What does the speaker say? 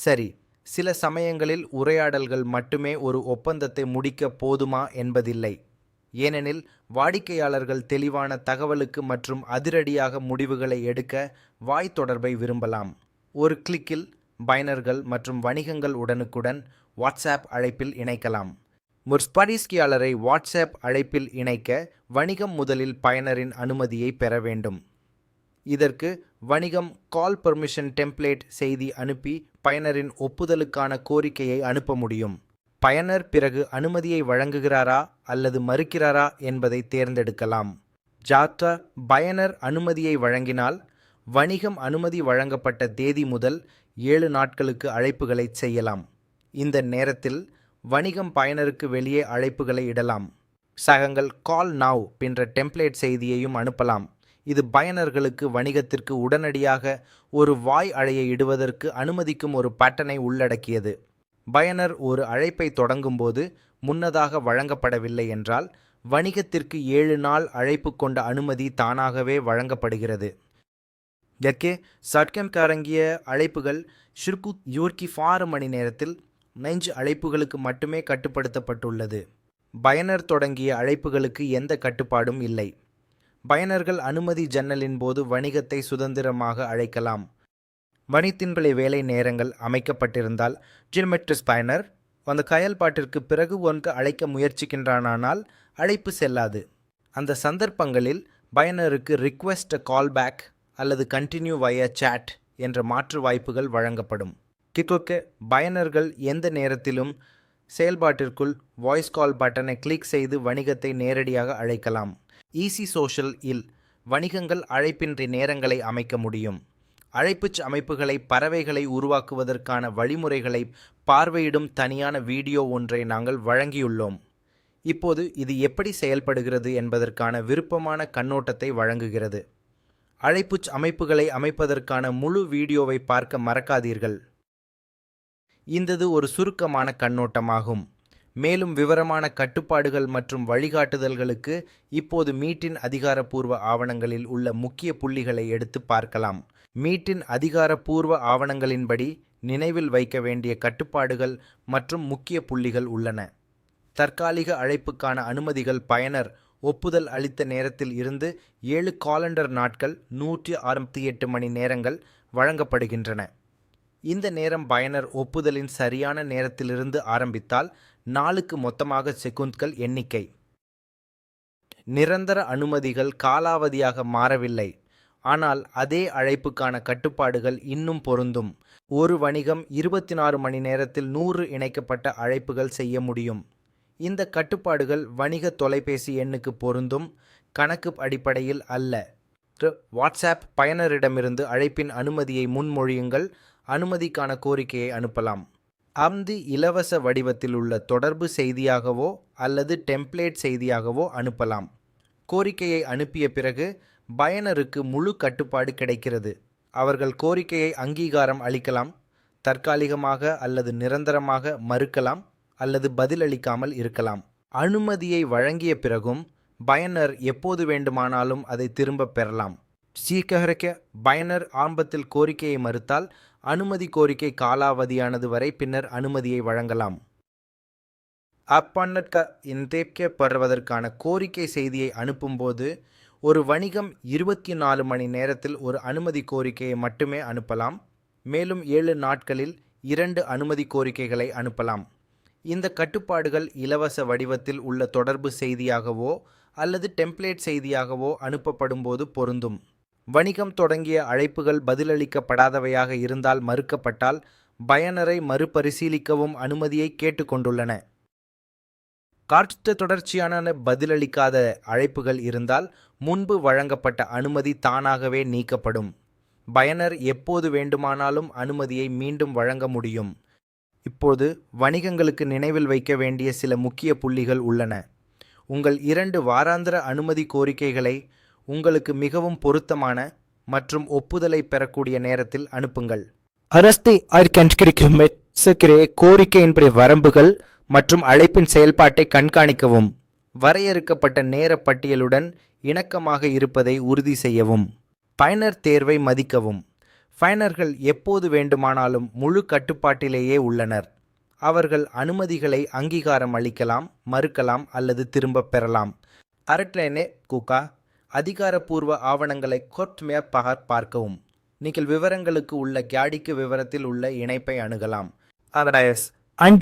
சரி, சில சமயங்களில் உரையாடல்கள் மட்டுமே ஒரு ஒப்பந்தத்தை முடிக்க போதுமா என்பதில்லை. ஏனெனில் வாடிக்கையாளர்கள் தெளிவான தகவலுக்கு மற்றும் அதிரடியாக முடிவுகளை எடுக்க வாய் தொடர்பை விரும்பலாம். ஒரு கிளிக்கில் பயனர்கள் மற்றும் வணிகங்கள் உடனுக்குடன் வாட்ஸ்அப் அழைப்பில் இணைக்கலாம். ஒரு வாடிக்கையாளரை வாட்ஸ்அப் அழைப்பில் இணைக்க வணிகம் முதலில் பயனரின் அனுமதியை பெற வேண்டும். இதற்கு வணிகம் கால் பெர்மிஷன் டெம்ப்ளேட் செய்தி அனுப்பி பயனரின் ஒப்புதலுக்கான கோரிக்கையை அனுப்ப முடியும். பயனர் பிறகு அனுமதியை வழங்குகிறாரா அல்லது மறுக்கிறாரா என்பதை தேர்ந்தெடுக்கலாம். பயனர் அனுமதியை வழங்கினால் வணிகம் அனுமதி வழங்கப்பட்ட தேதி முதல் 7 நாட்களுக்கு அழைப்புகளை செய்யலாம். இந்த நேரத்தில் வணிகம் பயனருக்கு வெளியே அழைப்புகளை இடலாம். சகங்கள் கால் நவ் என்ற டெம்ப்ளேட் செய்தியையும் அனுப்பலாம். இது பயனர்களுக்கு வணிகத்திற்கு உடனடியாக ஒரு வாய் அழையை இடுவதற்கு அனுமதிக்கும் ஒரு பட்டனை உள்ளடக்கியது. பயனர் ஒரு அழைப்பை தொடங்கும்போது முன்னதாக வழங்கப்படவில்லை என்றால் வணிகத்திற்கு 7 நாள் அழைப்பு கொண்ட அனுமதி தானாகவே வழங்கப்படுகிறது. சட்கம்காரங்கிய அழைப்புகள் ஷிர்குத் 6 மணி நேரத்தில் 5 அழைப்புகளுக்கு மட்டுமே கட்டுப்படுத்தப்பட்டுள்ளது. பயனர் தொடங்கிய அழைப்புகளுக்கு எந்த கட்டுப்பாடும் இல்லை. பயனர்கள் அனுமதி ஜன்னலின் போது வணிகத்தை சுதந்திரமாக அழைக்கலாம். வணிகத்தின்படி வேலை நேரங்கள் அமைக்கப்பட்டிருந்தால் ஜில்மெட்ரிஸ் பயனர் அந்த செயல்பாட்டிற்கு பிறகு ஒன்று அழைக்க முயற்சிக்கின்றானால் அழைப்பு செல்லாது. அந்த சந்தர்ப்பங்களில் பயனருக்கு ரிக்வெஸ்ட் கால் பேக் அல்லது கண்டினியூ வய சாட் என்ற மாற்று வாய்ப்புகள் வழங்கப்படும். பயனர்கள் எந்த நேரத்திலும் செயல்பாட்டிற்குள் வாய்ஸ் கால் பட்டனை கிளிக் செய்து வணிகத்தை நேரடியாக அழைக்கலாம். ஈசி சோஷியல் இல் வணிகங்கள் அழைப்பின்றி நேரங்களை அமைக்க முடியும். அழைப்பு அமைப்புகளை பறவைகளை உருவாக்குவதற்கான வழிமுறைகளை பார்வையிடும் தனியான வீடியோ ஒன்றை நாங்கள் வழங்கியுள்ளோம். இப்போது இது எப்படி செயல்படுகிறது என்பதற்கான விருப்பமான கண்ணோட்டத்தை வழங்குகிறது. அழைப்பு அமைப்புகளை அமைப்பதற்கான முழு வீடியோவை பார்க்க மறக்காதீர்கள். இந்தது ஒரு சுருக்கமான கண்ணோட்டமாகும். மேலும் விவரமான கட்டுப்பாடுகள் மற்றும் வழிகாட்டுதல்களுக்கு இப்போது மீட்டின் அதிகாரப்பூர்வ ஆவணங்களில் உள்ள முக்கிய புள்ளிகளை எடுத்து பார்க்கலாம். மீட்டின் அதிகாரப்பூர்வ ஆவணங்களின்படி நினைவில் வைக்க வேண்டிய கட்டுப்பாடுகள் மற்றும் முக்கிய புள்ளிகள் உள்ளன. தற்காலிக அழைப்புக்கான அனுமதிகள் பயனர் ஒப்புதல் அளித்த நேரத்தில் இருந்து 7 காலண்டர் நாட்கள் 168 மணி நேரங்கள் வழங்கப்படுகின்றன. இந்த நேரம் பயனர் ஒப்புதலின் சரியான நேரத்திலிருந்து ஆரம்பித்தால் நாளுக்கு மொத்தமாக செகுண்ட்கள் எண்ணிக்கை. நிரந்தர அனுமதிகள் காலாவதியாக மாறவில்லை, ஆனால் அதே அழைப்புக்கான கட்டுப்பாடுகள் இன்னும் பொருந்தும். ஒரு வணிகம் 24 மணி நேரத்தில் 100 இணைக்கப்பட்ட அழைப்புகள் செய்ய முடியும். இந்த கட்டுப்பாடுகள் வணிக தொலைபேசி எண்ணுக்கு பொருந்தும், கணக்கு அடிப்படையில் அல்ல. வாட்ஸ்அப் பயனரிடமிருந்து அழைப்பின் அனுமதியை முன்மொழியுங்கள். அனுமதிக்கான கோரிக்கையை அனுப்பலாம். அந்த இலவச வடிவத்தில் உள்ள தொடர்பு செய்தியாகவோ அல்லது டெம்ப்ளேட் செய்தியாகவோ அனுப்பலாம். கோரிக்கையை அனுப்பிய பிறகு பயனருக்கு முழு கட்டுப்பாடு கிடைக்கிறது. அவர்கள் கோரிக்கையை அங்கீகாரம் அளிக்கலாம், தற்காலிகமாக அல்லது நிரந்தரமாக மறுக்கலாம் அல்லது பதிலளிக்காமல் இருக்கலாம். அனுமதியை வழங்கிய பிறகும் பயனர் எப்போது வேண்டுமானாலும் அதை திரும்ப பெறலாம். பயனர் ஆரம்பத்தில் கோரிக்கையை மறுத்தால் அனுமதி கோரிக்கை காலாவதியானது வரை பின்னர் அனுமதியை வழங்கலாம். பெறுவதற்கான கோரிக்கை செய்தியை அனுப்பும்போது ஒரு வணிகம் 24 மணி நேரத்தில் ஒரு அனுமதி கோரிக்கையை மட்டுமே அனுப்பலாம். மேலும் 7 நாட்களில் 2 அனுமதி கோரிக்கைகளை அனுப்பலாம். இந்த கட்டுப்பாடுகள் இலவச வடிவத்தில் உள்ள தொடர்பு செய்தியாகவோ அல்லது டெம்ப்ளேட் செய்தியாகவோ அனுப்பப்படும்போது பொருந்தும். வணிகம் தொடங்கிய அழைப்புகள் பதிலளிக்கப்படாதவையாக இருந்தால் மறுக்கப்பட்டால் பயனரை மறுபரிசீலிக்கவும் அனுமதியை கேட்டுக்கொண்டுள்ளன. தொடர்ச்சியான பதிலளிக்காத அழைப்புகள் இருந்தால் முன்பு வழங்கப்பட்ட அனுமதி தானாகவே நீக்கப்படும். பயனர் எப்போது வேண்டுமானாலும் அனுமதியை மீண்டும் வழங்க முடியும். இப்போது வணிகங்களுக்கு நினைவில் வைக்க வேண்டிய சில முக்கிய புள்ளிகள் உள்ளன. உங்கள் 2 வாராந்திர அனுமதி கோரிக்கைகளை உங்களுக்கு மிகவும் பொருத்தமான மற்றும் ஒப்புதலை பெறக்கூடிய நேரத்தில் அனுப்புங்கள். கோரிக்கையின்படி வரம்புகள் மற்றும் அழைப்பின் செயல்பாட்டை கண்காணிக்கவும். வரையறுக்கப்பட்ட நேர பட்டியலுடன் இணக்கமாக இருப்பதை உறுதி செய்யவும். பயனர் தேர்வை மதிக்கவும். பயனர்கள் எப்போது வேண்டுமானாலும் முழு கட்டுப்பாட்டிலேயே உள்ளனர். அவர்கள் அனுமதிகளை அங்கீகாரம் அளிக்கலாம், மறுக்கலாம் அல்லது திரும்பப் பெறலாம். அரட்லேனே குகா அதிகாரப்பூர்வ ஆவணங்களை கொர்ட்மே பகர் பார்க்கவும். நீங்கள் விவரங்களுக்கு உள்ள கியாடிக்கு விவரத்தில் உள்ள இணைப்பை அணுகலாம். Andreas. Ein